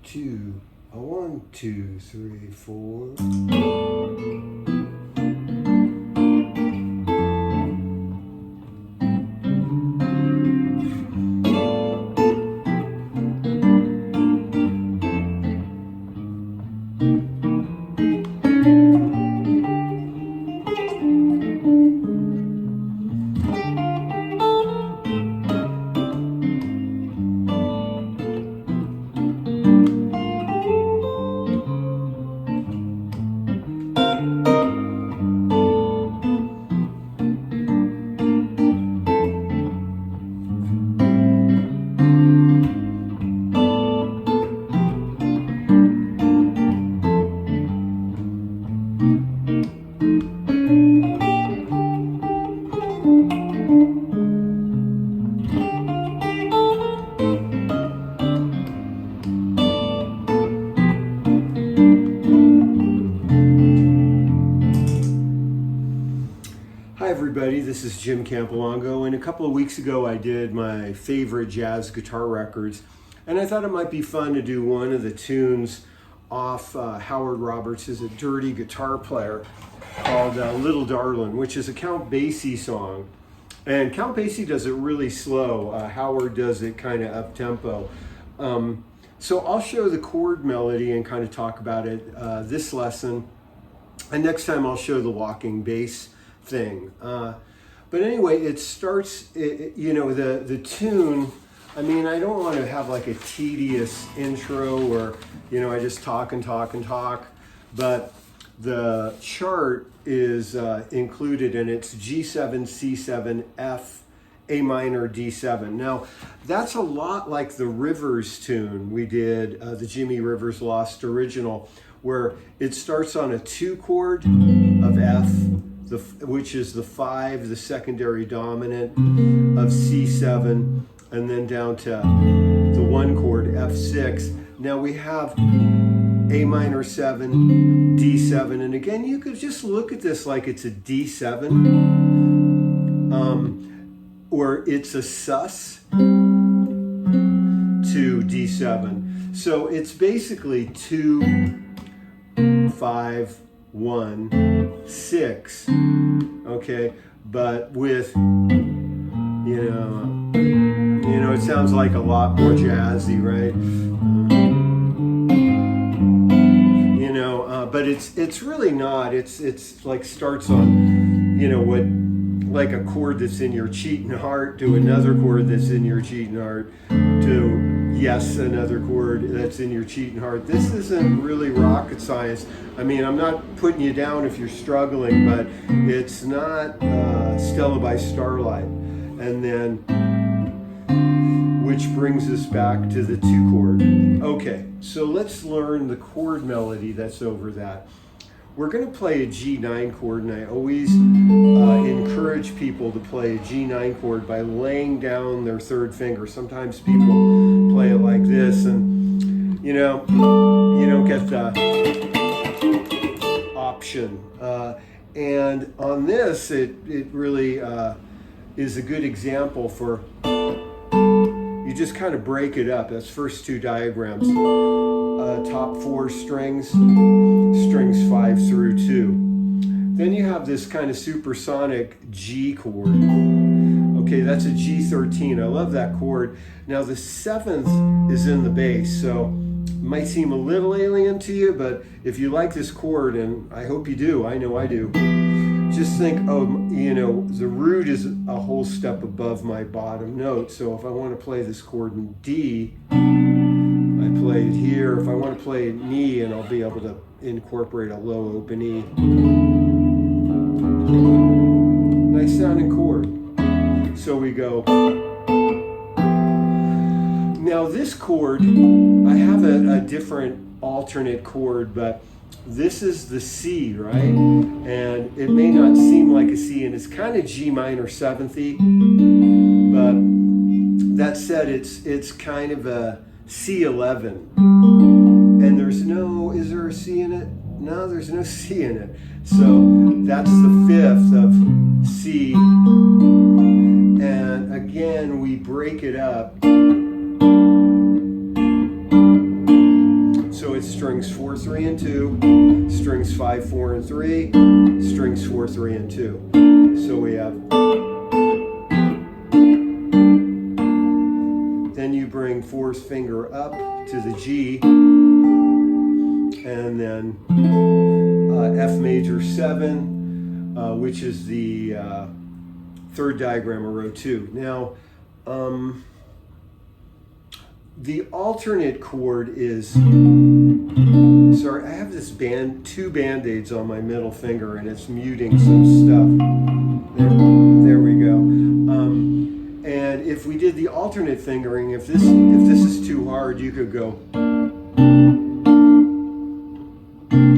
2, a 1, 2, 3, 4. Hi everybody, this is Jim Campolongo, and a couple of weeks ago I did my favorite jazz guitar records, and I thought it might be fun to do one of the tunes off Howard Roberts' A Dirty Guitar Player called Little Darlin, which is a Count Basie song. And Count Basie does it really slow. Howard does it kind of up-tempo. So I'll show the chord melody and kind of talk about it this lesson, and next time I'll show the walking bass thing. But anyway, it starts, the tune, I mean, I don't want to have like a tedious intro where, I just talk and talk and talk, but the chart is included, and it's G7, C7, F, A minor, D7. Now, that's a lot like the Rivers tune we did, the Jimmy Rivers Lost original, where it starts on a 2 chord of F, which is the 5, the secondary dominant of C7, and then down to the 1 chord, F6. Now we have A minor 7, D7, and again, you could just look at this like it's a D7, or it's a sus to D7. So it's basically 2, 5, 1, 6, okay, but with, it sounds like a lot more jazzy, right? But it's really not. It's like starts on, like a chord that's in your cheating heart to another chord that's in your cheating heart to another chord that's in your cheating heart. This isn't really rocket science. I mean, I'm not putting you down if you're struggling, but it's not Stella by Starlight. And then, which brings us back to the 2 chord. Okay, so let's learn the chord melody that's over that. We're going to play a G9 chord, and I always encourage people to play a G9 chord by laying down their 3rd finger. Sometimes people play it like this, and you don't get the option. And on this, it really is a good example for, you just kind of break it up. That's first 2 diagrams. Top 4 strings 5 through 2. Then you have this kind of supersonic G chord. Okay, that's a G13. I love that chord. Now the 7th is in the bass, so it might seem a little alien to you, but if you like this chord, and I hope you do, I know I do, just think, the root is a whole step above my bottom note. So if I want to play this chord in D, I play it here. If I want to play it in E, and I'll be able to incorporate a low open E. Nice sounding chord. So we go. Now this chord, I have a different alternate chord, but this is the C, right? And it may not seem like a C, and it's kind of G minor 7th-y, but that said, it's kind of a C11. And is there a C in it? No, there's no C in it. So that's the 5th of C. And again, we break it up. strings 4, 3, and 2, strings 5, 4, and 3, strings 4, 3, and 2. So we have, then you bring fourth finger up to the G, and then F major 7, which is the third diagram of row 2. Now, the alternate chord is, sorry, I have this two Band-Aids on my middle finger and it's muting some stuff. There we go. And if we did the alternate fingering, if this is too hard, you could go,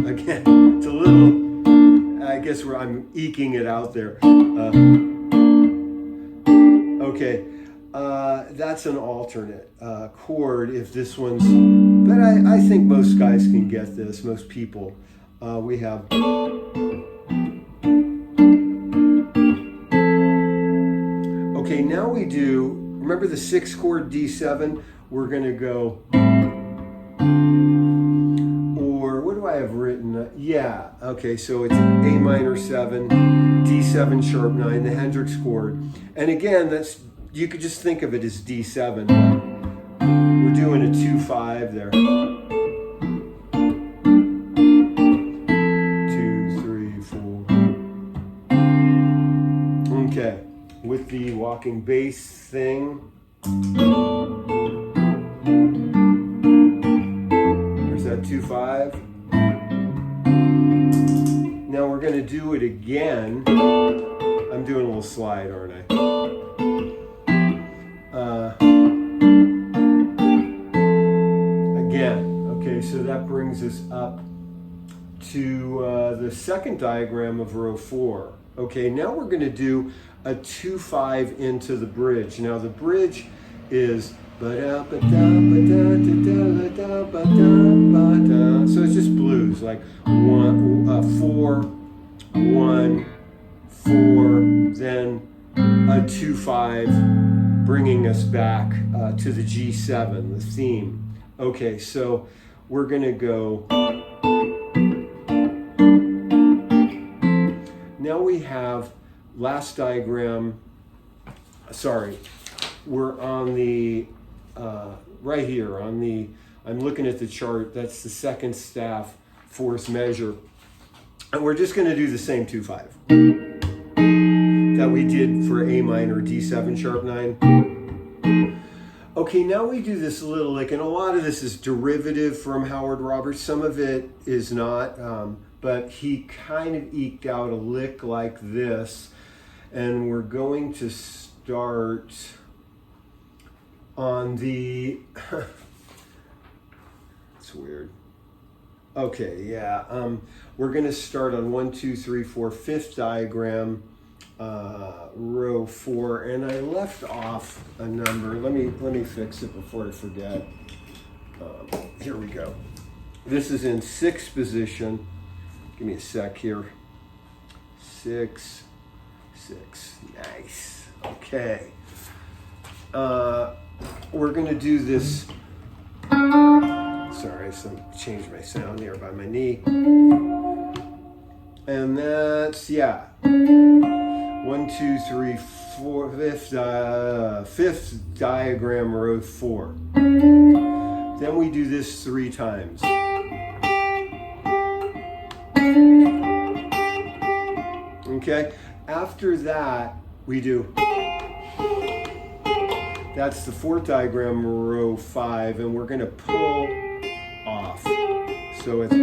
again, it's a little, I guess where I'm eking it out there. Okay. That's an alternate chord if this one's, but I think most guys can get this, most people. We have, okay, now we do, remember the 6th chord D7? We're going to go, or what do I have written? Yeah, okay, so it's A minor 7, D7 sharp 9, the Hendrix chord. And again, that's, you could just think of it as D7. We're doing a 2-5 there. 2, 3, 4. Okay, with the walking bass thing. There's that 2-5. Now we're going to do it again. I'm doing a little slide, aren't I? Again, okay, so that brings us up to the second diagram of row 4. Okay, now we're going to do a 2-5 into the bridge. Now the bridge is, so it's just blues, like 4, 1, 4, then a 2-5, bringing us back to the G7, the theme. Okay, so we're going to go. Now we have last diagram. Sorry, we're on the right here on the. I'm looking at the chart. That's the second staff, fourth measure, and we're just going to do the same 2-5 that we did for A minor, D7 sharp 9. Okay, now we do this little lick, and a lot of this is derivative from Howard Roberts. Some of it is not, but he kind of eked out a lick like this, and we're going to start on the, it's weird. Okay, yeah, we're going to start on 1, 2, 3, 4, 5th diagram. Row 4, and I left off a number. Let me fix it before I forget. Here we go. This is in 6th position. Give me a sec here. 6, 6. Nice. Okay. We're going to do this. Sorry, I changed my sound here by my knee. And that's, yeah. 1, 2, 3, 4, 5th diagram, row 4. Then we do this 3 times. Okay, after that, we do, that's the 4th diagram, row 5, and we're going to pull off. So it's,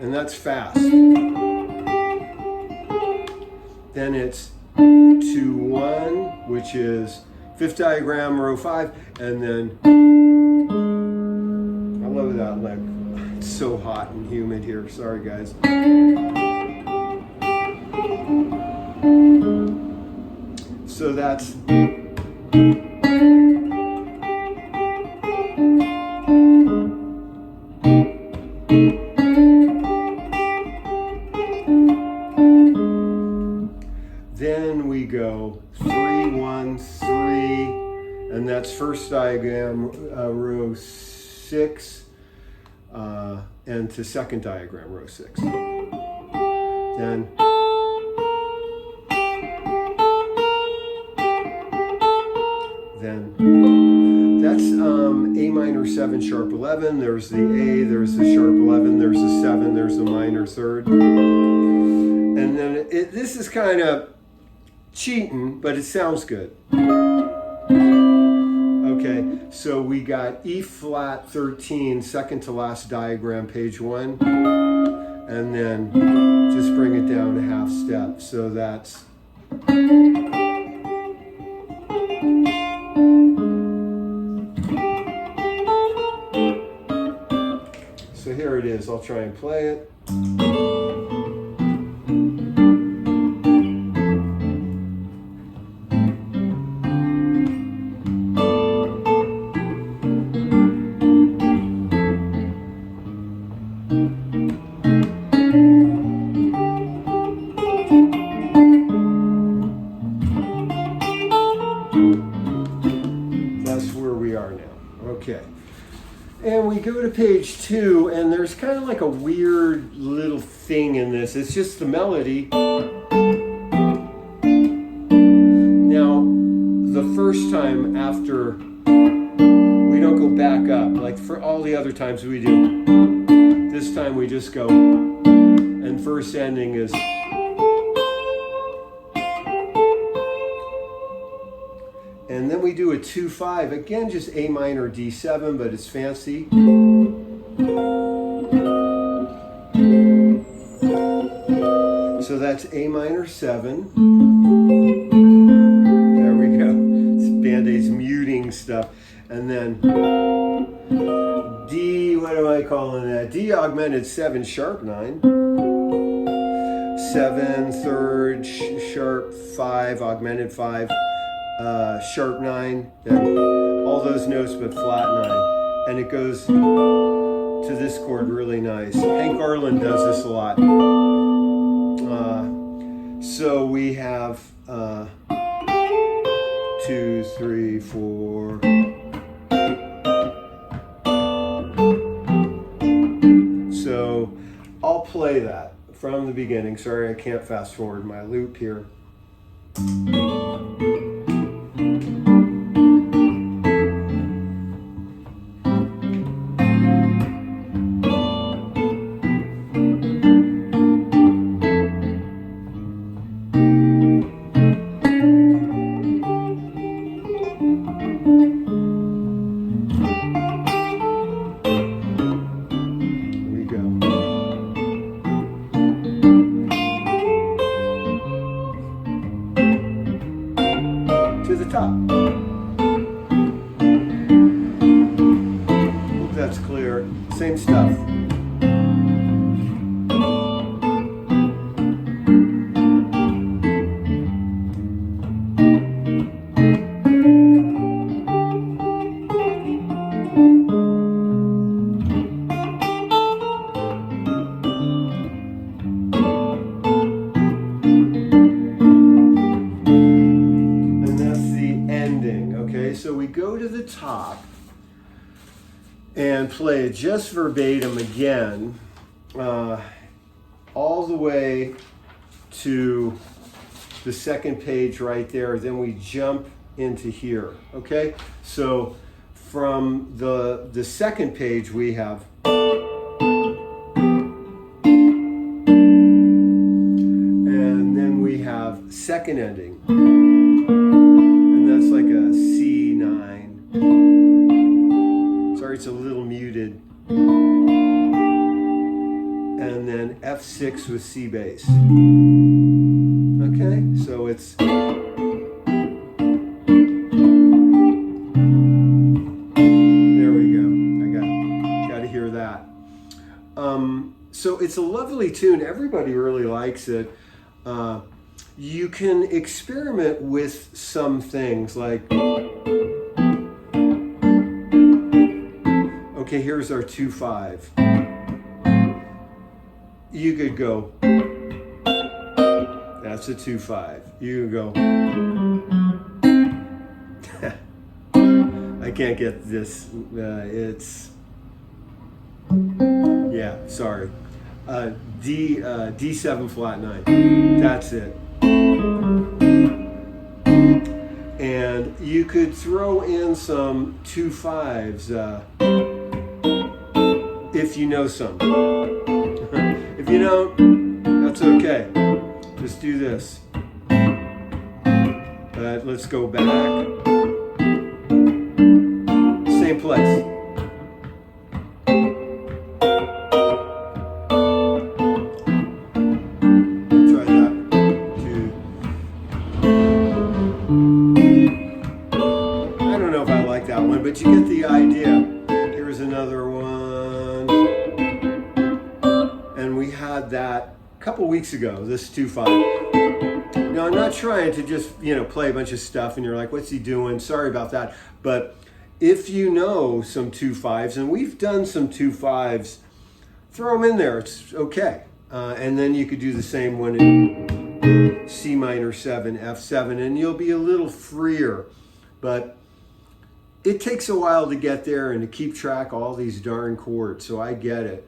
and that's fast. Then it's 2, 1, which is 5th diagram, row 5, and then, I love that lick. It's so hot and humid here, sorry guys. So that's, then we go 3, 1, 3, and that's 1st diagram, row 6. 6, and to second diagram, row 6. Then that's A minor 7 sharp 11. There's the A, there's the sharp 11, there's the 7, there's the minor 3rd. And then this is kind of cheating, but it sounds good. Okay, so we got E flat 13, second to last diagram, page 1. And then just bring it down a half step. So that's... So here it is. I'll try and play it. That's where we are now. Okay. And we go to page 2, and there's kind of like a weird little thing in this. It's just the melody. Now, the first time after, we don't go back up, like for all the other times we do. This time we just go, and first ending is... And then we do a 2-5, again just A minor D7, but it's fancy. So that's A minor 7. There we go. It's Band-Aid's muting stuff. And then D, what am I calling that? D augmented 7 sharp 9. 7 3rd sharp 5 augmented 5. Sharp 9, then all those notes but flat 9, and it goes to this chord really nice. Hank Garland does this a lot. So we have 2, 3, 4. So I'll play that from the beginning. Sorry, I can't fast forward my loop here. To the top. Hope that's clear. Same stuff. So we go to the top and play it just verbatim again, all the way to the second page right there. Then we jump into here, okay? So from the second page we have, and then we have second ending. That's like a C9. Sorry, it's a little muted. And then F6 with C bass. Okay, so it's... There we go. I got to hear that. So it's a lovely tune. Everybody really likes it. You can experiment with some things like, okay, here's our 2-5. You could go, that's a 2-5. You could go, I can't get this, it's Yeah, sorry. D7 flat 9. That's it. And you could throw in some 2/5s if you know some. If you don't, that's okay. Just do this. But let's go back. Same place. Try that. 2. I don't know if I like that one, but you get the idea. Here's another one. And we had that a couple weeks ago, this 2/5. Now, I'm not trying to just, play a bunch of stuff and you're like, what's he doing? Sorry about that. But if you know some 2/5s, and we've done some 2/5s, throw them in there. It's okay. And then you could do the same one in C minor 7, F7, and you'll be a little freer. But it takes a while to get there and to keep track of all these darn chords, so I get it.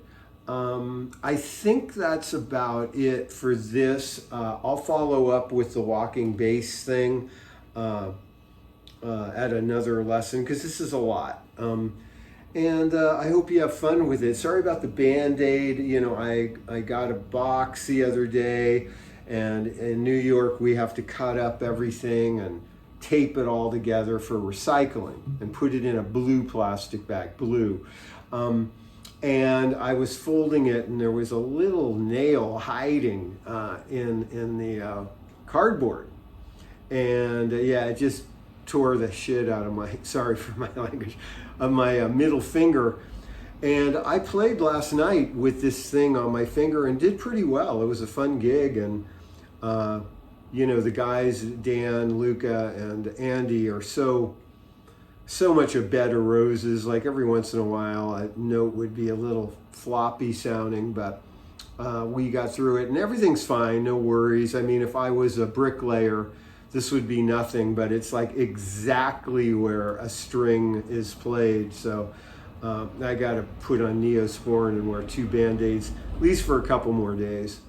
I think that's about it for this. I'll follow up with the walking bass thing at another lesson, because this is a lot. And I hope you have fun with it. Sorry about the Band-Aid. I got a box the other day, and in New York we have to cut up everything and tape it all together for recycling and put it in a blue plastic bag, blue. And I was folding it, and there was a little nail hiding in the cardboard. And yeah, it just tore the shit out of my, sorry for my language, of my middle finger. And I played last night with this thing on my finger and did pretty well. It was a fun gig, and the guys, Dan, Luca, and Andy, are so much a bed of roses. Like every once in a while a note would be a little floppy sounding, but we got through it and everything's fine, no worries. I mean, if I was a bricklayer, this would be nothing, but it's like exactly where a string is played. So I got to put on Neosporin and wear 2 Band-Aids, at least for a couple more days.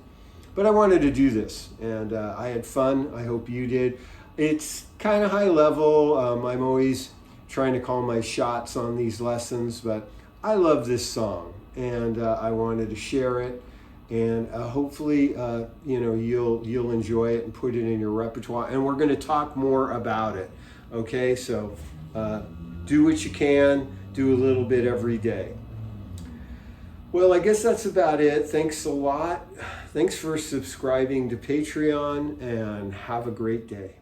But I wanted to do this, and I had fun. I hope you did. It's kind of high level. I'm always trying to call my shots on these lessons, but I love this song, and I wanted to share it, and hopefully you'll enjoy it and put it in your repertoire, and we're going to talk more about it. Okay, so do what you can, do a little bit every day. Well, I guess that's about it. Thanks a lot. Thanks for subscribing to Patreon, and have a great day.